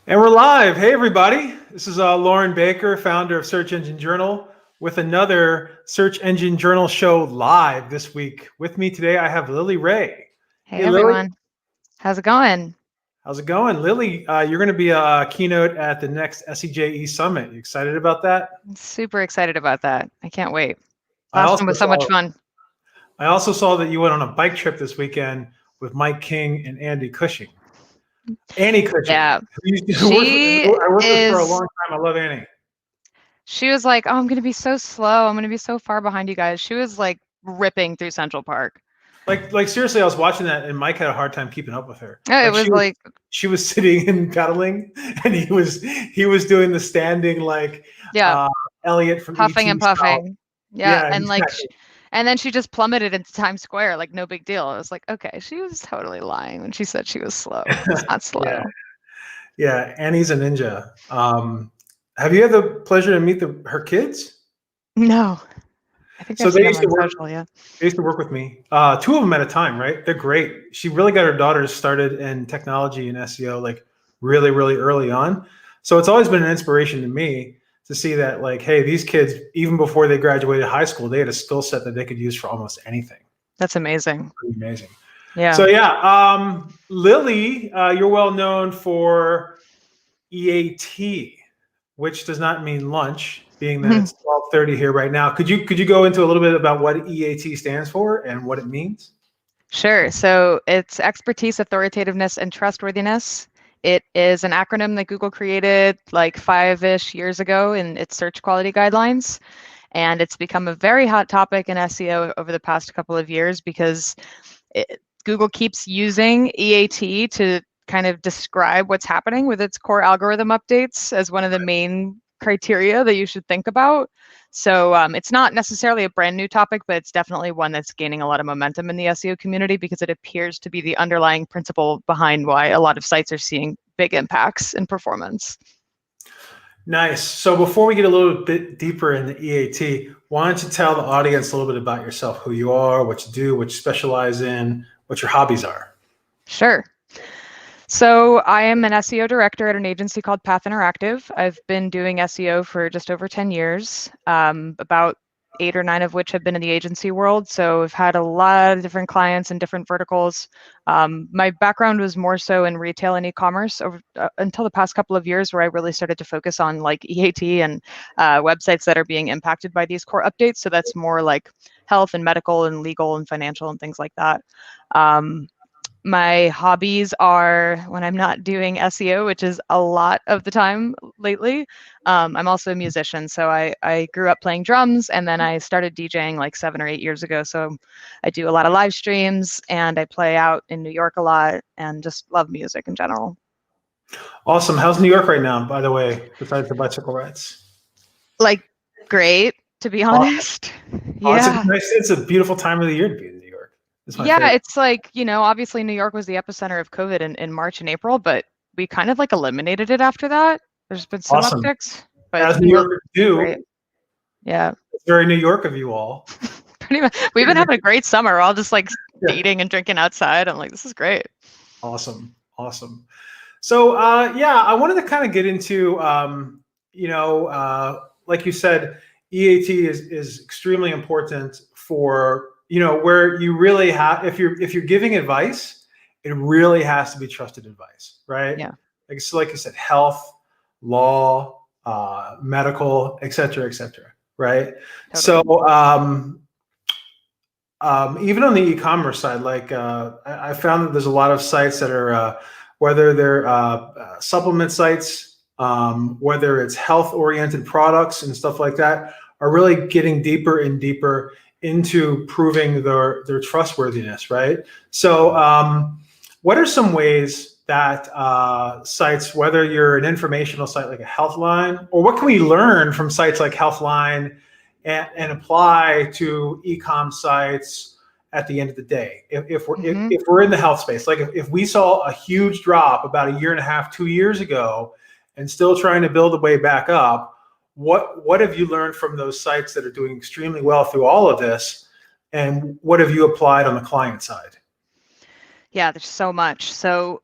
And we're live. Hey, everybody. This is Loren Baker, founder of Search Engine Journal, with another Search Engine Journal show live this week. With me today, I have Lily Ray. Hey Hey, Lily. everyone, how's it going? How's it going? Lily, you're going to be a keynote at the next SEJE Summit. You excited about that? I'm super excited about that. I can't wait. I Last one also was so much saw fun. I also saw that you went on a bike trip this weekend with Mike King and Andy Cushing. Annie Cushing, Yeah, who I worked with for a is, long time. I love Annie. she was like, oh, I'm going to be so slow. I'm going to be so far behind you guys. She was like ripping through Central Park. Like seriously, I was watching that, and Mike had a hard time keeping up with her. Oh, it Like was like, she was sitting and pedaling, and he was doing the standing like yeah, uh, Elliot from puffing ET and style. puffing. Yeah, Yeah, and like, exactly. and then she just plummeted into Times Square, like no big deal. I was like, okay, she was totally lying when she said she was slow. She's not Yeah, slow. yeah. Annie's a ninja. Have you had the pleasure to meet her kids? No, I think So I've seen them on social. Yeah. they used to work with me. Two of them at a time, right? They're great. She really got her daughters started in technology and SEO like really, really early on. So it's always been an inspiration to me to see that like, hey, these kids, even before they graduated high school, they had a skill set that they could use for almost anything. That's amazing. Pretty amazing. Yeah. So yeah, Lily, you're well known for EAT, which does not mean lunch, being that it's 12:30 here right now. Could you go into a little bit about what EAT stands for and what it means? Sure. So it's expertise, authoritativeness, and trustworthiness. It is an acronym that Google created like 5-ish years ago in its search quality guidelines. And it's become a very hot topic in SEO over the past couple of years because Google keeps using EAT to kind of describe what's happening with its core algorithm updates as one of the main criteria that you should think about. So it's not necessarily a brand new topic, but it's definitely one that's gaining a lot of momentum in the SEO community because it appears to be the underlying principle behind why a lot of sites are seeing big impacts in performance. Nice. So before we get a little bit deeper in the EAT, why don't you tell the audience a little bit about yourself, who you are, what you do, what you specialize in, what your hobbies are? Sure. So I am an SEO director at an agency called Path Interactive. I've been doing SEO for just over 10 years, about 8 or 9 of which have been in the agency world. So I've had a lot of different clients and different verticals. My background was more so in retail and e-commerce until the past couple of years, where I really started to focus on like EAT and websites that are being impacted by these core updates. So that's more like health and medical and legal and financial and things like that. My hobbies are when I'm not doing SEO, which is a lot of the time lately. I'm also a musician. So I grew up playing drums and then I started DJing like 7 or 8 years ago. So I do a lot of live streams and I play out in New York a lot and just love music in general. Awesome. How's New York right now, by the way, besides the bicycle rides? Like, great, to be Awesome. honest. Oh, Yeah. it's a beautiful time of the year to be in New York. It's my Yeah, favorite. it's like, obviously New York was the epicenter of COVID in March and April, but we kind of like eliminated it after that. There's been some Awesome. upticks, but it's As been New really Yorkers do, great. Yeah, it's very New York of you all. pretty much. We've been having a great summer. We're all just like Yeah. eating and drinking outside. I'm like, this is great. Awesome. Awesome. So, yeah, I wanted to kind of get into, like you said, EAT is extremely important for, where you really have, if you're giving advice, it really has to be trusted advice, right? Yeah, Like you said, health, law, medical, et cetera, right? So, totally. even on the e-commerce side, like I found that there's a lot of sites that are, whether they're supplement sites, whether it's health-oriented products and stuff like that, are really getting deeper and deeper into proving their trustworthiness, right? So, what are some ways that sites, whether you're an informational site like a Healthline, or what can we learn from sites like Healthline and apply to e-com sites at the end of the day? If we're in the health space, like if we saw a huge drop about a year and a half, 2 years ago, and still trying to build a way back up, what have you learned from those sites that are doing extremely well through all of this, and what have you applied on the client side? Yeah, there's so much. So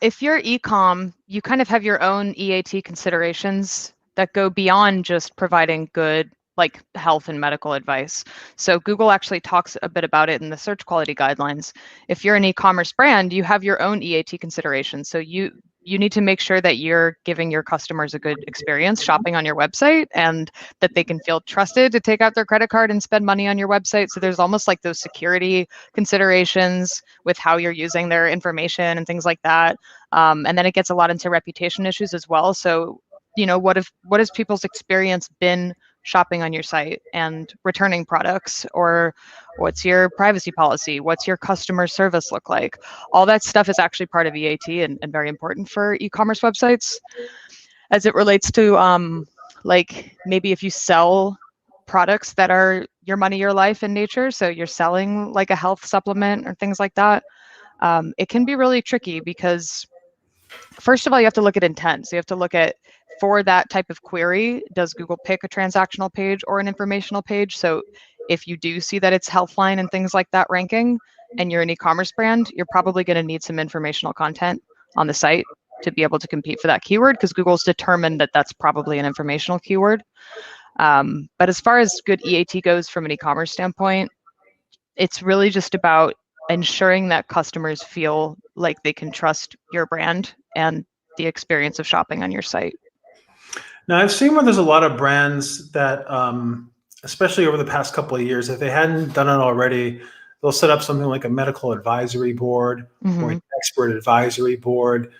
if you're e-com, you kind of have your own EAT considerations that go beyond just providing good like health and medical advice. So Google actually talks a bit about it in the search quality guidelines. If you're an e-commerce brand, you have your own EAT considerations. So you need to make sure that you're giving your customers a good experience shopping on your website and that they can feel trusted to take out their credit card and spend money on your website. So there's almost like those security considerations with how you're using their information and things like that. And then it gets a lot into reputation issues as well. So, what has people's experience been shopping on your site and returning products? Or what's your privacy policy? What's your customer service look like? All that stuff is actually part of EAT and very important for e-commerce websites as it relates to like maybe if you sell products that are your money, your life in nature. So you're selling like a health supplement or things like that. It can be really tricky because first of all, you have to look at intent. So you have to look at for that type of query, does Google pick a transactional page or an informational page? So if you do see that it's Healthline and things like that ranking, and you're an e-commerce brand, you're probably going to need some informational content on the site to be able to compete for that keyword because Google's determined that that's probably an informational keyword. But as far as good EAT goes from an e-commerce standpoint, it's really just about ensuring that customers feel like they can trust your brand and the experience of shopping on your site. Now, I've seen where there's a lot of brands that, especially over the past couple of years, if they hadn't done it already, they'll set up something like a medical advisory board or an expert advisory board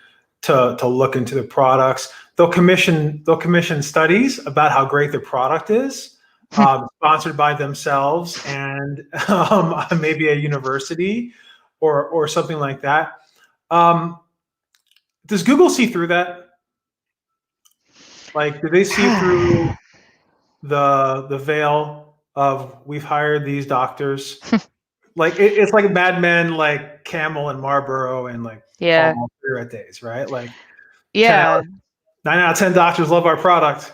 to look into the products. They'll commission studies about how great their product is, sponsored by themselves and maybe a university or something like that. Does Google see through that? Like, do they see through the veil of we've hired these doctors? Like it's like Mad Men, like Camel and Marlboro and like Yeah. Paul cigarette days, right? Like Yeah. 9 out of 10 doctors love our product.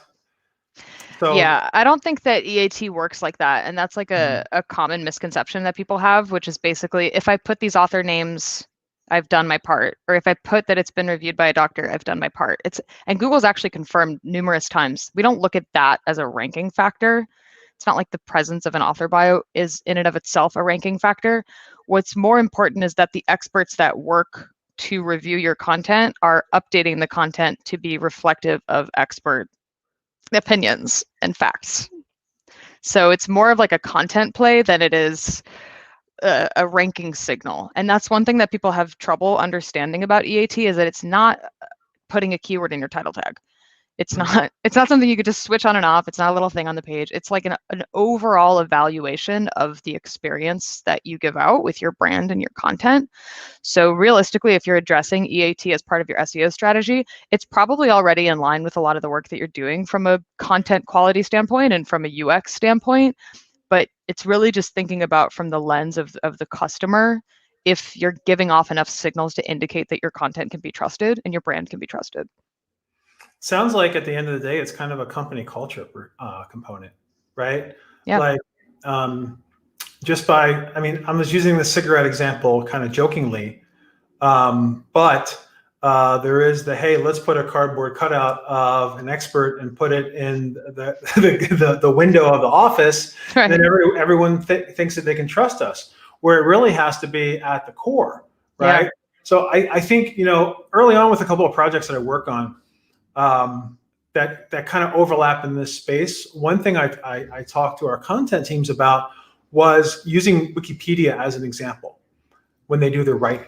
So Yeah, I don't think that EAT works like that. And that's like a common misconception that people have, which is basically if I put these author names, I've done my part. Or if I put that it's been reviewed by a doctor, I've done my part. And Google's actually confirmed numerous times. We don't look at that as a ranking factor. It's not like the presence of an author bio is in and of itself a ranking factor. What's more important is that the experts that work to review your content are updating the content to be reflective of expert opinions and facts. So it's more of like a content play than it is a ranking signal. And that's one thing that people have trouble understanding about EAT is that it's not putting a keyword in your title tag. It's not something you could just switch on and off. It's not a little thing on the page. It's like an overall evaluation of the experience that you give out with your brand and your content. So realistically, if you're addressing EAT as part of your SEO strategy, it's probably already in line with a lot of the work that you're doing from a content quality standpoint and from a UX standpoint. But it's really just thinking about from the lens of the customer, if you're giving off enough signals to indicate that your content can be trusted and your brand can be trusted. sounds like at the end of the day, it's kind of a company culture component, right? Yeah. Like just by, I mean, I was using the cigarette example kind of jokingly, but there is the, hey, let's put a cardboard cutout of an expert and put it in the window of the office. Right. And then everyone thinks that they can trust us, where it really has to be at the core, right? Yeah. So I think, early on with a couple of projects that I work on, that kind of overlap in this space. One thing I talked to our content teams about was using Wikipedia as an example when they do their writing,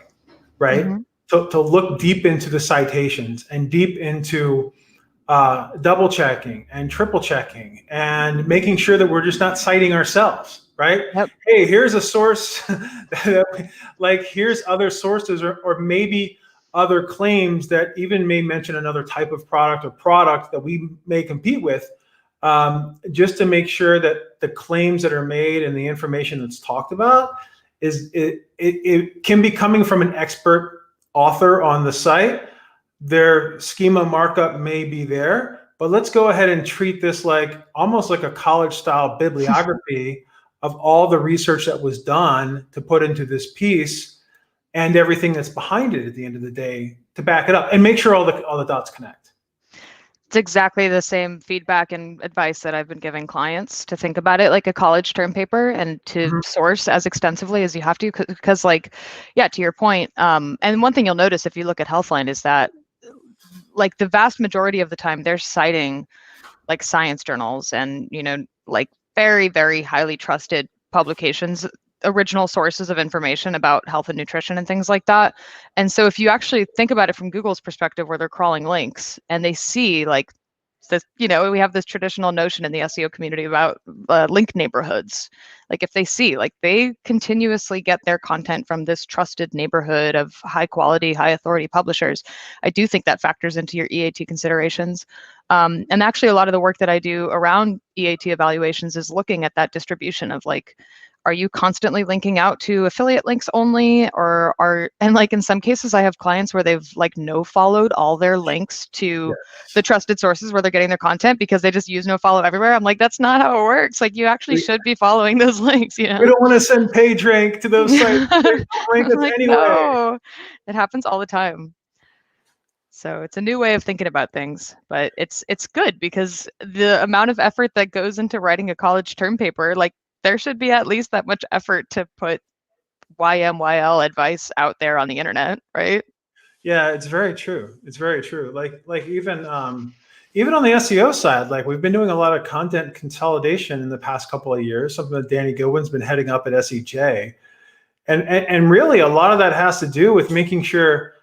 right? Mm-hmm. To look deep into the citations and deep into double checking and triple checking and making sure that we're just not citing ourselves, right? Yep. Hey, here's a source, like here's other sources or maybe other claims that even may mention another type of product or product that we may compete with, just to make sure that the claims that are made and the information that's talked about it can be coming from an expert author on the site. Their schema markup may be there, but let's go ahead and treat this like almost like a college style bibliography of all the research that was done to put into this piece and everything that's behind it at the end of the day to back it up and make sure all the dots connect. It's exactly the same feedback and advice that I've been giving clients, to think about it like a college term paper and to source as extensively as you have to, because like, yeah, to your point. And one thing you'll notice if you look at Healthline is that like the vast majority of the time they're citing like science journals and, like very, very highly trusted publications, original sources of information about health and nutrition and things like that. And so if you actually think about it from Google's perspective, where they're crawling links and they see like this, we have this traditional notion in the SEO community about link neighborhoods. Like if they see, like they continuously get their content from this trusted neighborhood of high quality, high authority publishers, I do think that factors into your EAT considerations. And actually a lot of the work that I do around EAT evaluations is looking at that distribution of like, are you constantly linking out to affiliate links only, and like in some cases I have clients where they've like no followed all their links to the trusted sources where they're getting their content because they just use no follow everywhere. I'm like, that's not how it works. Like you actually should be following those links, We don't want to send page rank to those sites. They don't rank us like, anyway. no, it happens all the time. So it's a new way of thinking about things, but it's good because the amount of effort that goes into writing a college term paper, like there should be at least that much effort to put YMYL advice out there on the internet, right? Yeah, it's very true. It's very true. Like even on the SEO side, like we've been doing a lot of content consolidation in the past couple of years, something that Danny Goodwin's been heading up at SEJ. And really a lot of that has to do with making sure,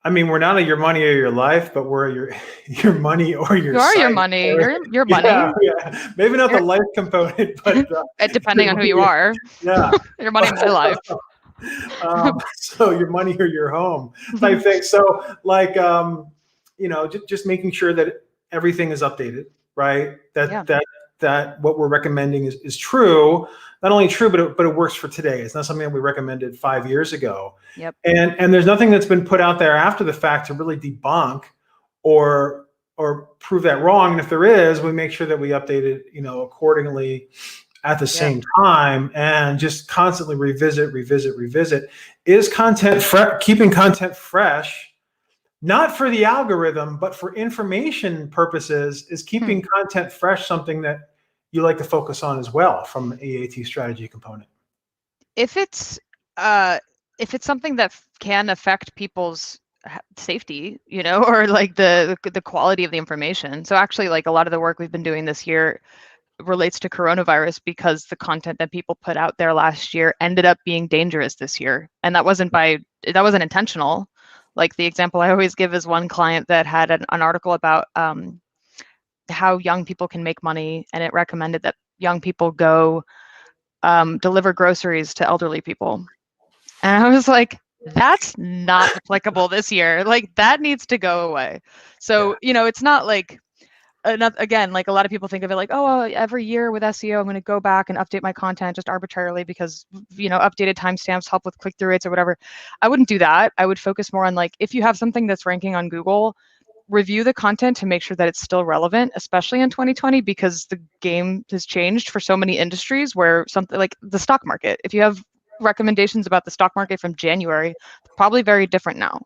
I mean, we're not a your money or your life, but we're your money or your You are site. your money. Your money. Yeah. Maybe not the life component, but depending on who you are. Yeah. Your money, my life. So your money or your home type thing. So like, just making sure that everything is updated, right? That what we're recommending is true. Not only true, but it works for today. It's not something that we recommended 5 years ago. Yep. And there's nothing that's been put out there after the fact to really debunk or prove that wrong. And if there is, we make sure that we update it, accordingly at the same time, and just constantly revisit. Is content keeping content fresh, not for the algorithm, but for information purposes? Is keeping content fresh something that you like to focus on as well from an EAT strategy component? If it's something that can affect people's safety, or like the quality of the information. So actually, like a lot of the work we've been doing this year relates to coronavirus because the content that people put out there last year ended up being dangerous this year, and that wasn't intentional. Like the example I always give is one client that had an article about how young people can make money, and it recommended that young people go deliver groceries to elderly people. And I was like, that's not applicable this year. Like that needs to go away. So, it's not like, again, like a lot of people think of it like, oh, every year with SEO, I'm going to go back and update my content just arbitrarily because, updated timestamps help with click-through rates or whatever. I wouldn't do that. I would focus more on like, if you have something that's ranking on Google, review the content to make sure that it's still relevant, especially in 2020, because the game has changed for so many industries where something like the stock market, if you have recommendations about the stock market from January, probably very different now.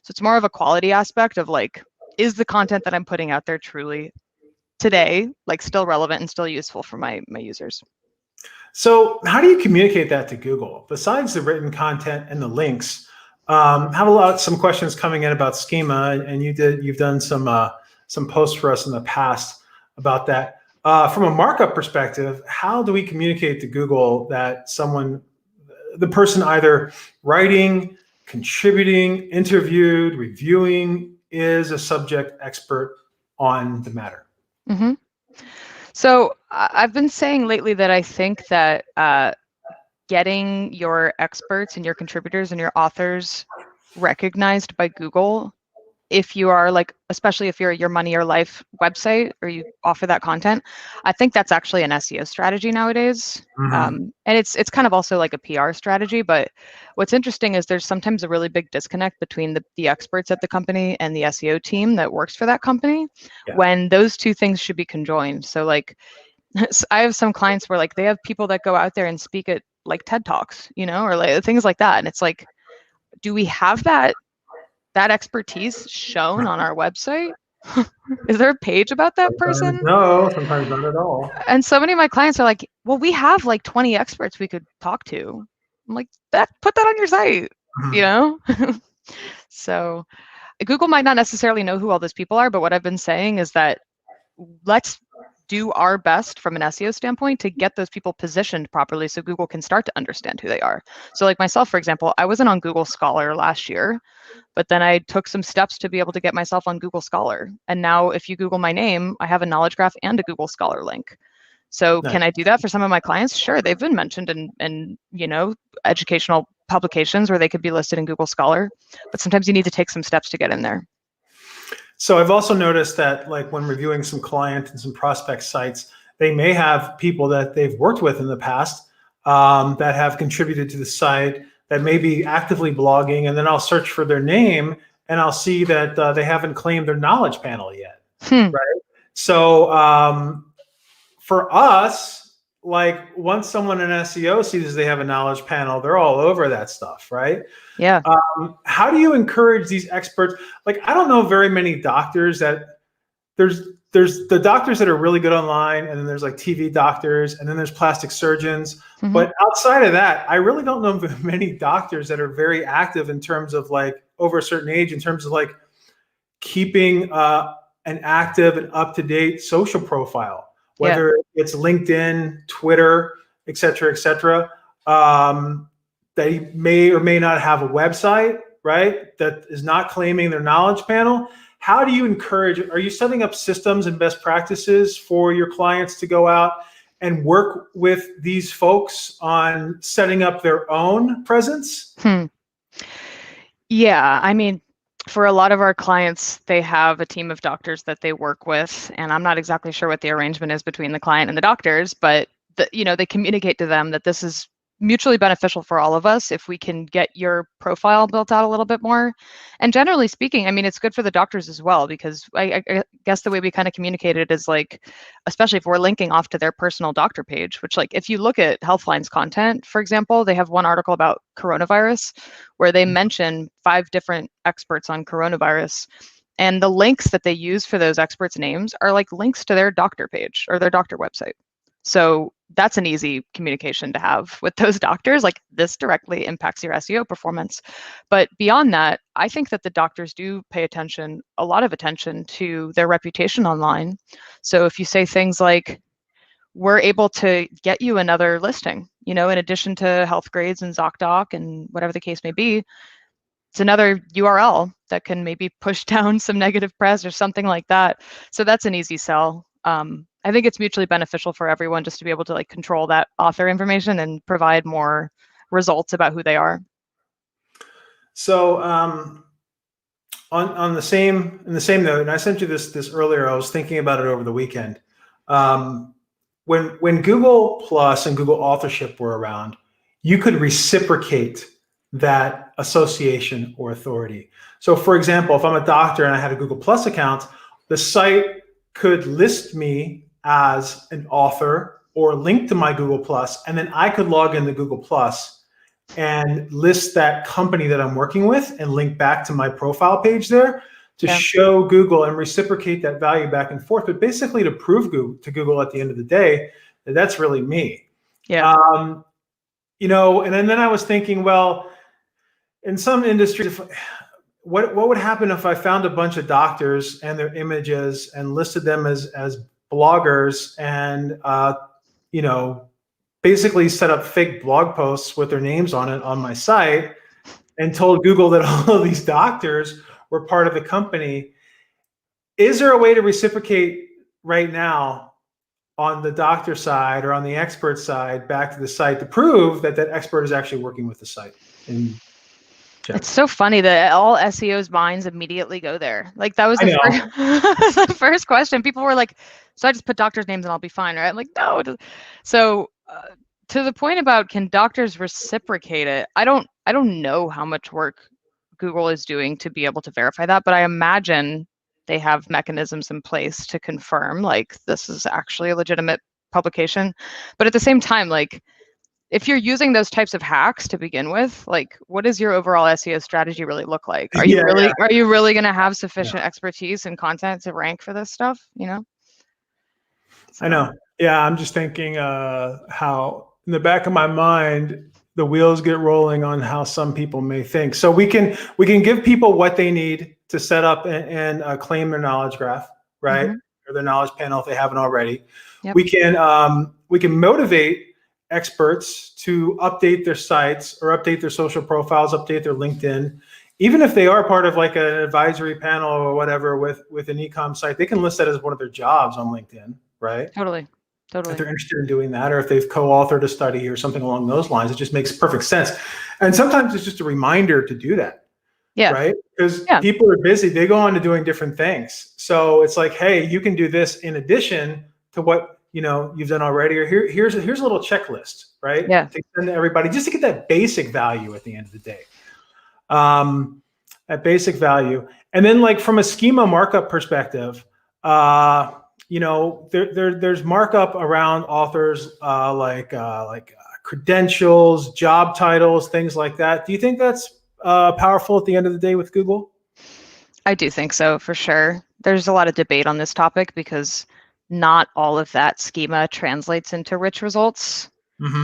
So it's more of a quality aspect of like, is the content that I'm putting out there truly today, like still relevant and still useful for my users? So how do you communicate that to Google? Besides the written content and the links, have some questions coming in about schema, and you've done some posts for us in the past about that. From a markup perspective, how do we communicate to Google that the person either writing, contributing, interviewed, reviewing is a subject expert on the matter? Mm-hmm. So I've been saying lately that I think that getting your experts and your contributors and your authors recognized by Google, if you are like, especially if you're your Money or Life website or you offer that content, I think that's actually an SEO strategy nowadays. And it's kind of also like a PR strategy. But what's interesting is there's sometimes a really big disconnect between the experts at the company and the SEO team that works for that company, when those two things should be conjoined. So like, I have some clients where like they have people that go out there and speak at like TED Talks, or like things like that. And it's like, do we have that that expertise shown on our website? Is there a page about that Sometimes person? no, sometimes not at all. And so many of my clients are like, well, we have like 20 experts we could talk to. I'm like, put that on your site, you know? So Google might not necessarily know who all those people are, but what I've been saying is that let's do our best from an SEO standpoint to get those people positioned properly so Google can start to understand who they are. So like myself, for example, I wasn't on Google Scholar last year, but then I took some steps to be able to get myself on Google Scholar. And now if you Google my name, I have a knowledge graph and a Google Scholar link. So Nice. can I do that for some of my clients? Sure, they've been mentioned in educational publications where they could be listed in Google Scholar, but sometimes you need to take some steps to get in there. So I've also noticed that, like, when reviewing some client and some prospect sites, they may have people that they've worked with in the past that have contributed to the site, that may be actively blogging, and then I'll search for their name and I'll see that they haven't claimed their knowledge panel yet, right? So for us, like, once someone in SEO sees they have a knowledge panel, they're all over that stuff, right? Yeah. How do you encourage these experts? Like, I don't know very many doctors that there's the doctors that are really good online, and then there's like TV doctors, and then there's plastic surgeons. Mm-hmm. But outside of that, I really don't know many doctors that are very active in terms of, like, over a certain age, in terms of like keeping an active and up-to-date social profile, whether it's LinkedIn, Twitter, et cetera, they may or may not have a website, right, that is not claiming their knowledge panel. How do you encourage, are you setting up systems and best practices for your clients to go out and work with these folks on setting up their own presence? Yeah, I mean, for a lot of our clients, they have a team of doctors that they work with, and I'm not exactly sure what the arrangement is between the client and the doctors, but they communicate to them that this is mutually beneficial for all of us if we can get your profile built out a little bit more. And generally speaking, I mean, it's good for the doctors as well, because I guess the way we kind of communicate it is like, especially if we're linking off to their personal doctor page, which, like, if you look at Healthline's content, for example, they have one article about coronavirus where they mention 5 different experts on coronavirus. And the links that they use for those experts' names are like links to their doctor page or their doctor website. So that's an easy communication to have with those doctors. Like, this directly impacts your SEO performance. But beyond that, I think that the doctors do pay a lot of attention to their reputation online. So if you say things like, we're able to get you another listing, in addition to Health Grades and ZocDoc and whatever the case may be, it's another URL that can maybe push down some negative press or something like that. So that's an easy sell. I think it's mutually beneficial for everyone just to be able to, like, control that author information and provide more results about who they are. So in the same note, and I sent you this earlier, I was thinking about it over the weekend. When Google Plus and Google Authorship were around, you could reciprocate that association or authority. So for example, if I'm a doctor and I had a Google Plus account, the site could list me as an author or link to my Google Plus, and then I could log into Google Plus and list that company that I'm working with and link back to my profile page there to show Google and reciprocate that value back and forth, but basically to prove to Google at the end of the day that that's really me. Yeah. And then I was thinking, well, in some industries, what would happen if I found a bunch of doctors and their images and listed them as bloggers and basically set up fake blog posts with their names on it on my site and told Google that all of these doctors were part of the company? Is there a way to reciprocate right now on the doctor side or on the expert side back to the site to prove that that expert is actually working with the site? It's so funny that all SEOs' minds immediately go there. Like, that was the first question. People were like, so I just put doctors' names and I'll be fine, right? I'm like, no. So to the point about, can doctors reciprocate it? I don't know how much work Google is doing to be able to verify that, but I imagine they have mechanisms in place to confirm, like, this is actually a legitimate publication. But at the same time, like, if you're using those types of hacks to begin with, like what does your overall SEO strategy really look like? Are you really going to have sufficient expertise and content to rank for this stuff? I know. Yeah, I'm just thinking how in the back of my mind the wheels get rolling on how some people may think. So we can give people what they need to set up and claim their knowledge graph, right? Or their knowledge panel if they haven't already. Yep. We can motivate experts to update their sites or update their social profiles, update their LinkedIn. Even if they are part of like an advisory panel or whatever with an e-com site, they can list that as one of their jobs on LinkedIn, right? Totally. If they're interested in doing that, or if they've co-authored a study or something along those lines, it just makes perfect sense. And sometimes it's just a reminder to do that. Yeah. Right? Because people are busy, they go on to doing different things. So it's like, hey, you can do this in addition to what you've done already, or here's a little checklist, right? Yeah. To send to everybody just to get that basic value at the end of the day. At basic value. And then like from a schema markup perspective, there's markup around authors like credentials, job titles, things like that. Do you think that's powerful at the end of the day with Google? I do think so, for sure. There's a lot of debate on this topic because not all of that schema translates into rich results,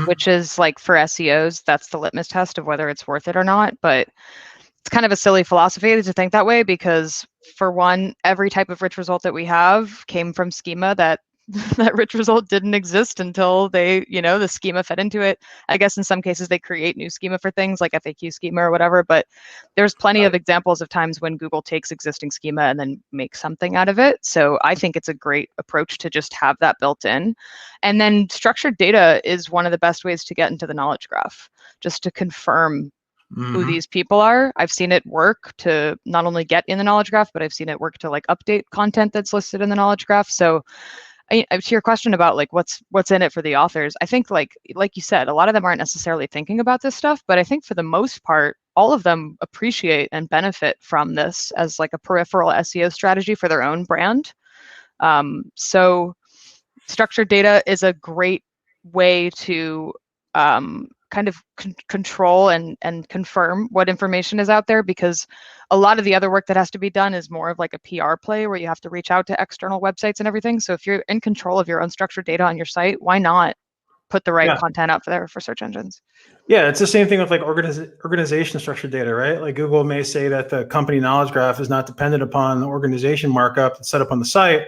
which is like for SEOs, that's the litmus test of whether it's worth it or not. But it's kind of a silly philosophy to think that way because, for one, every type of rich result that we have came from schema that rich result didn't exist until they, the schema fed into it. I guess in some cases they create new schema for things like FAQ schema or whatever, but there's plenty of examples of times when Google takes existing schema and then makes something out of it. So I think it's a great approach to just have that built in. And then structured data is one of the best ways to get into the knowledge graph, just to confirm who these people are. I've seen it work to not only get in the knowledge graph, but I've seen it work to like update content that's listed in the knowledge graph. So to your question about like what's in it for the authors, I think like you said, a lot of them aren't necessarily thinking about this stuff, but I think for the most part, all of them appreciate and benefit from this as like a peripheral SEO strategy for their own brand. So structured data is a great way to kind of control and confirm what information is out there, because a lot of the other work that has to be done is more of like a PR play where you have to reach out to external websites and everything. So if you're in control of your own structured data on your site, why not put the right content out there for search engines? Yeah, it's the same thing with like organization structured data, right? Like Google may say that the company knowledge graph is not dependent upon the organization markup that's set up on the site.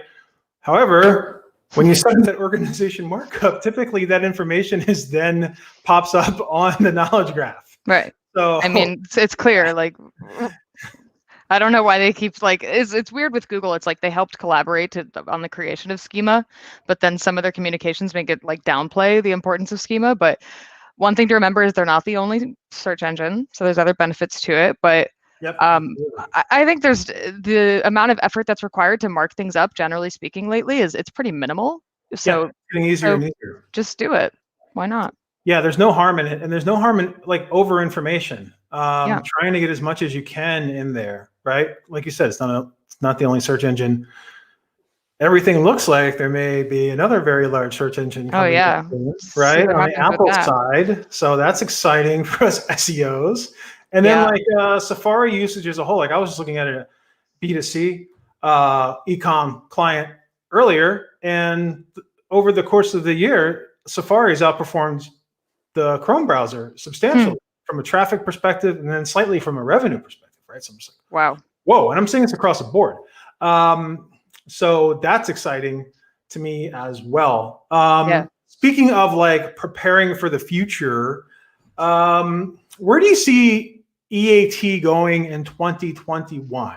However, when you set up that organization markup, typically that information is then pops up on the knowledge graph. Right. So I mean, it's clear. Like, I don't know why they keep like it's weird with Google. It's like they helped collaborate on the creation of schema, but then some of their communications make it like downplay the importance of schema. But one thing to remember is they're not the only search engine, so there's other benefits to it. But I think there's the amount of effort that's required to mark things up, generally speaking, lately it's pretty minimal. So it's getting easier and easier. Just do it. Why not? Yeah, there's no harm in it, and there's no harm in like over information. Trying to get as much as you can in there, right? Like you said, it's not the only search engine. Everything looks like there may be another very large search engine coming right on the Apple side. So that's exciting for us SEOs. And then like Safari usage as a whole, like I was just looking at a B2C e-com client earlier, and over the course of the year, Safari's outperformed the Chrome browser substantially from a traffic perspective, and then slightly from a revenue perspective, right? So I'm just like, wow, whoa, and I'm saying it's across the board. So that's exciting to me as well. Speaking of like preparing for the future, where do you see EAT going in 2021?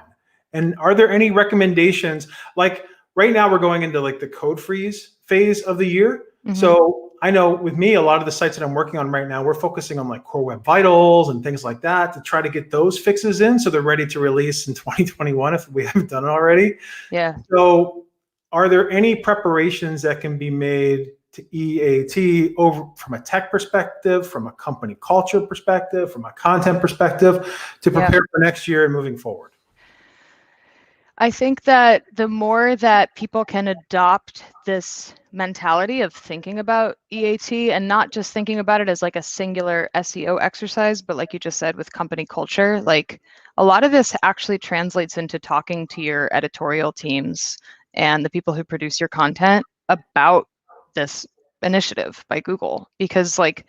And are there any recommendations? Like right now we're going into like the code freeze phase of the year. So I know with me, a lot of the sites that I'm working on right now, we're focusing on like Core Web Vitals and things like that to try to get those fixes in so they're ready to release in 2021 if we haven't done it already. Yeah. So are there any preparations that can be made to EAT over from a tech perspective, from a company culture perspective, from a content perspective to prepare for next year and moving forward? I think that the more that people can adopt this mentality of thinking about EAT and not just thinking about it as like a singular SEO exercise, but like you just said with company culture, like a lot of this actually translates into talking to your editorial teams and the people who produce your content about this initiative by Google, because like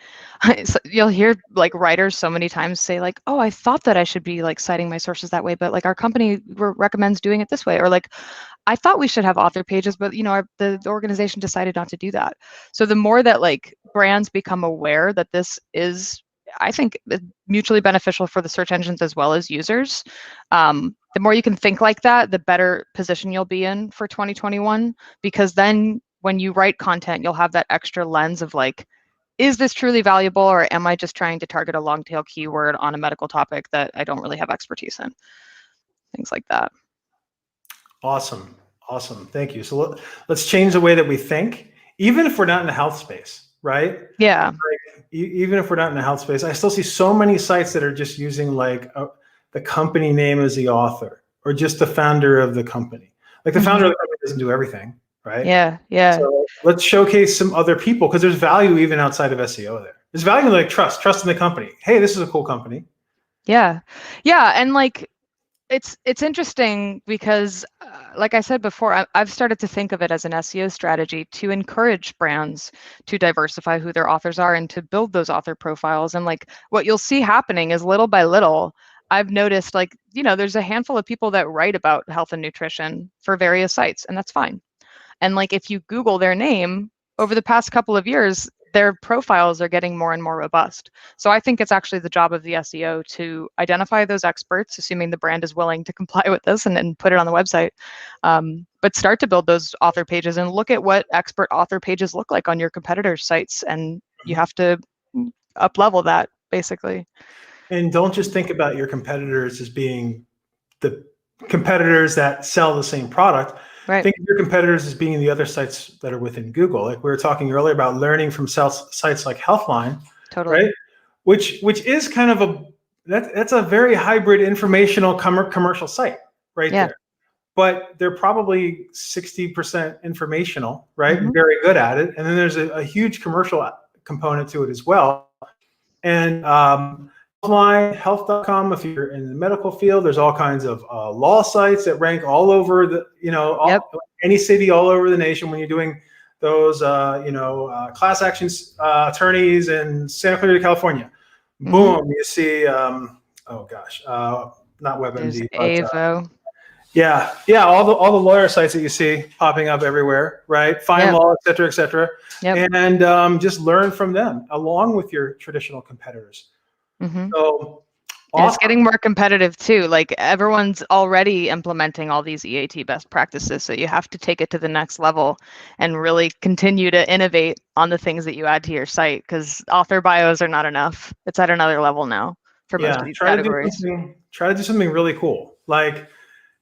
you'll hear like writers so many times say like, oh, I thought that I should be like citing my sources that way, but like our company recommends doing it this way, or like I thought we should have author pages, but you know the organization decided not to do that. So the more that like brands become aware that this is, I think, mutually beneficial for the search engines as well as users, the more you can think like that, the better position you'll be in for 2021, because then when you write content, you'll have that extra lens of like, is this truly valuable, or am I just trying to target a long tail keyword on a medical topic that I don't really have expertise in? Things like that. Awesome. Awesome. Thank you. So let's change the way that we think, even if we're not in the health space, right? Yeah. Like, even if we're not in the health space, I still see so many sites that are just using like the company name as the author, or just the founder of the company. Like the founder of the company doesn't do everything, right? Yeah. Yeah. So let's showcase some other people, because there's value even outside of SEO there. There's value in like trust in the company. Hey, this is a cool company. Yeah. Yeah. And like, it's interesting because, like I said before, I've started to think of it as an SEO strategy to encourage brands to diversify who their authors are and to build those author profiles. And like what you'll see happening is little by little, I've noticed like, you know, there's a handful of people that write about health and nutrition for various sites, and that's fine. And like if you Google their name over the past couple of years, their profiles are getting more and more robust. So I think it's actually the job of the SEO to identify those experts, assuming the brand is willing to comply with this and put it on the website. But start to build those author pages and look at what expert author pages look like on your competitors' sites. And you have to up level that basically. And don't just think about your competitors as being the competitors that sell the same product. Right. Think of your competitors as being the other sites that are within Google. Like we were talking earlier about learning from sites like Healthline, Totally. right? Which is kind of that's a very hybrid informational commercial site right there. But they're probably 60% informational, right? And very good at it. And then there's a huge commercial component to it as well. And health.com, if you're in the medical field, there's all kinds of law sites that rank all over the, any city all over the nation when you're doing those, class actions attorneys in Santa Clara, California. Boom, you see, not WebMD, but Avo. all the lawyer sites that you see popping up everywhere, right? FindLaw, et cetera, et cetera. And just learn from them along with your traditional competitors. So and it's getting more competitive too. Like everyone's already implementing all these EAT best practices. So you have to take it to the next level and really continue to innovate on the things that you add to your site, because author bios are not enough. It's at another level now for most of these categories. Try to do something really cool. Like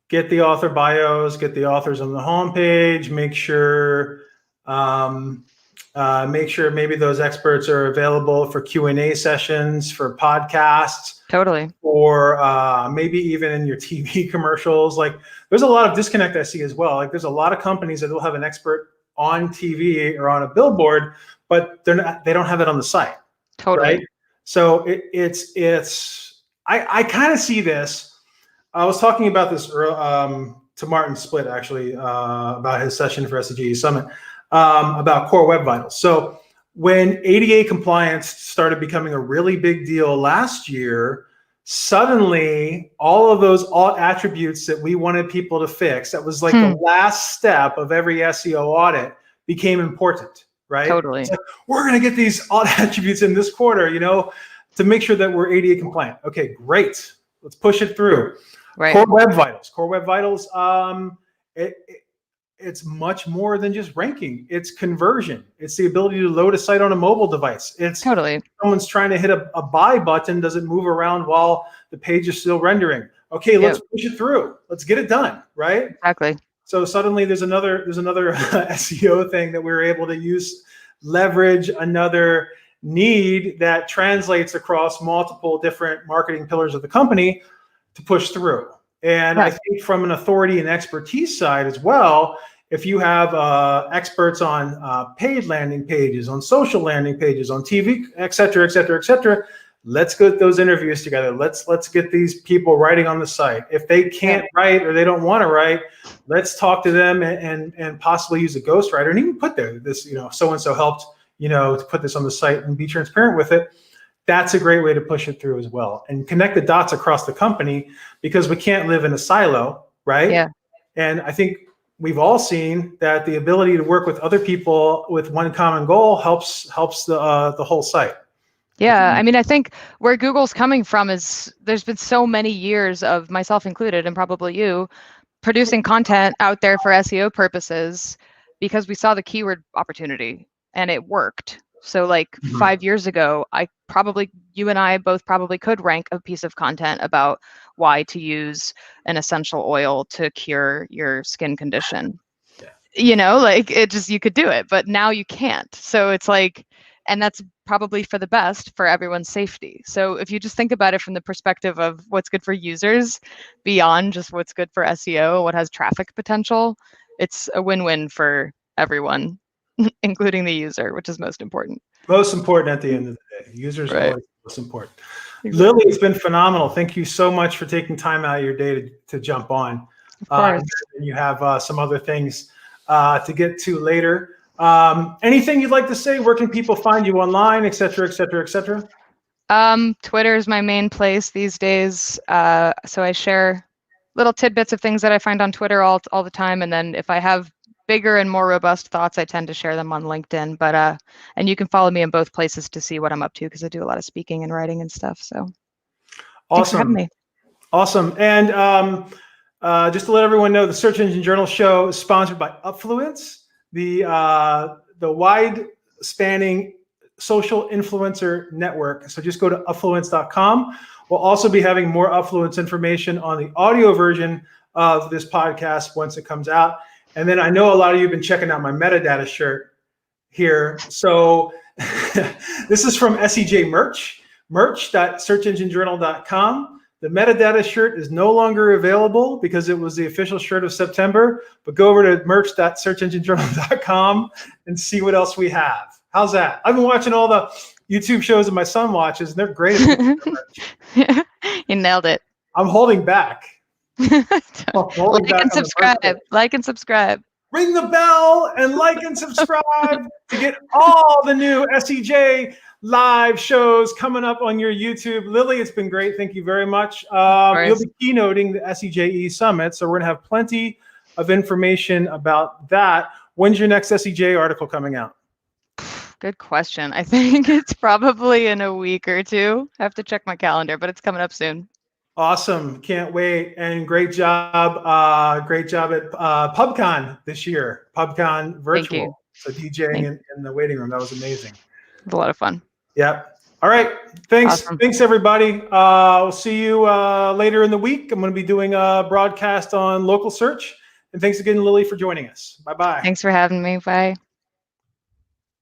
get the author bios, get the authors on the homepage, make sure maybe those experts are available for Q&A sessions, for podcasts. Totally. Or maybe even in your TV commercials. Like there's a lot of disconnect I see as well. Like there's a lot of companies that will have an expert on TV or on a billboard, but they don't have it on the site. Totally. Right? So I kind of see this. I was talking about this to Martin Splitt actually about his session for SCGE Summit about Core Web Vitals. So when ADA compliance started becoming a really big deal last year, suddenly all of those alt attributes that we wanted people to fix, that was like the last step of every SEO audit, became important, right? Totally. It's like, we're going to get these alt attributes in this quarter, to make sure that we're ADA compliant. Okay, great. Let's push it through. Right. Core Web Vitals. Core Web Vitals, it's much more than just ranking. It's conversion. It's the ability to load a site on a mobile device. It's totally. Someone's trying to hit a buy button, doesn't move around while the page is still rendering. Okay, let's push it through. Let's get it done, right? Exactly. So suddenly there's another SEO thing that we're able to leverage another need that translates across multiple different marketing pillars of the company to push through. And Yeah. I think from an authority and expertise side as well, if you have experts on paid landing pages, on social landing pages, on TV, et cetera, et cetera, et cetera, let's get those interviews together. Let's get these people writing on the site. If they can't write or they don't want to write, let's talk to them and possibly use a ghostwriter and even put there this, so-and-so helped, to put this on the site and be transparent with it. That's a great way to push it through as well and connect the dots across the company, because we can't live in a silo, right? Yeah. And I think we've all seen that the ability to work with other people with one common goal helps the whole site. Yeah, I mean, I think where Google's coming from is there's been so many years of, myself included, and probably you, producing content out there for SEO purposes because we saw the keyword opportunity and it worked. So like 5 years ago, you and I both probably could rank a piece of content about why to use an essential oil to cure your skin condition. Like you could do it, but now you can't. So it's like, and that's probably for the best for everyone's safety. So if you just think about it from the perspective of what's good for users beyond just what's good for SEO, what has traffic potential, it's a win-win for everyone, including the user, which is most important. Most important at the end of the day. Users are always most important. Exactly. Lily, it's been phenomenal. Thank you so much for taking time out of your day to jump on. Of course. You have some other things to get to later. Anything you'd like to say? Where can people find you online, et cetera, et cetera, et cetera? Twitter is my main place these days. So I share little tidbits of things that I find on Twitter all the time. And then if I have bigger and more robust thoughts, I tend to share them on LinkedIn. But and you can follow me in both places to see what I'm up to, because I do a lot of speaking and writing and stuff. So thanks for having me. Awesome. And just to let everyone know, the Search Engine Journal show is sponsored by Upfluence, the wide-spanning social influencer network. So just go to upfluence.com. We'll also be having more Upfluence information on the audio version of this podcast once it comes out. And then I know a lot of you have been checking out my metadata shirt here. So this is from SEJ Merch, merch.searchenginejournal.com. The metadata shirt is no longer available because it was the official shirt of September, but go over to merch.searchenginejournal.com and see what else we have. How's that? I've been watching all the YouTube shows that my son watches, and they're great. Yeah, you nailed it. I'm holding back. Like and subscribe. Ring the bell and like and subscribe to get all the new SEJ live shows coming up on your YouTube. Lily, it's been great. Thank you very much. You'll be keynoting the SEJE Summit, so we're going to have plenty of information about that. When's your next SEJ article coming out? Good question. I think it's probably in a week or two. I have to check my calendar, but it's coming up soon. Awesome. Can't wait. And great job. Great job at PubCon this year. PubCon virtual. So DJing in the waiting room. That was amazing. It was a lot of fun. Yep. All right. Thanks. Awesome. Thanks, everybody. We'll see you later in the week. I'm going to be doing a broadcast on local search. And thanks again, Lily, for joining us. Bye-bye. Thanks for having me. Bye.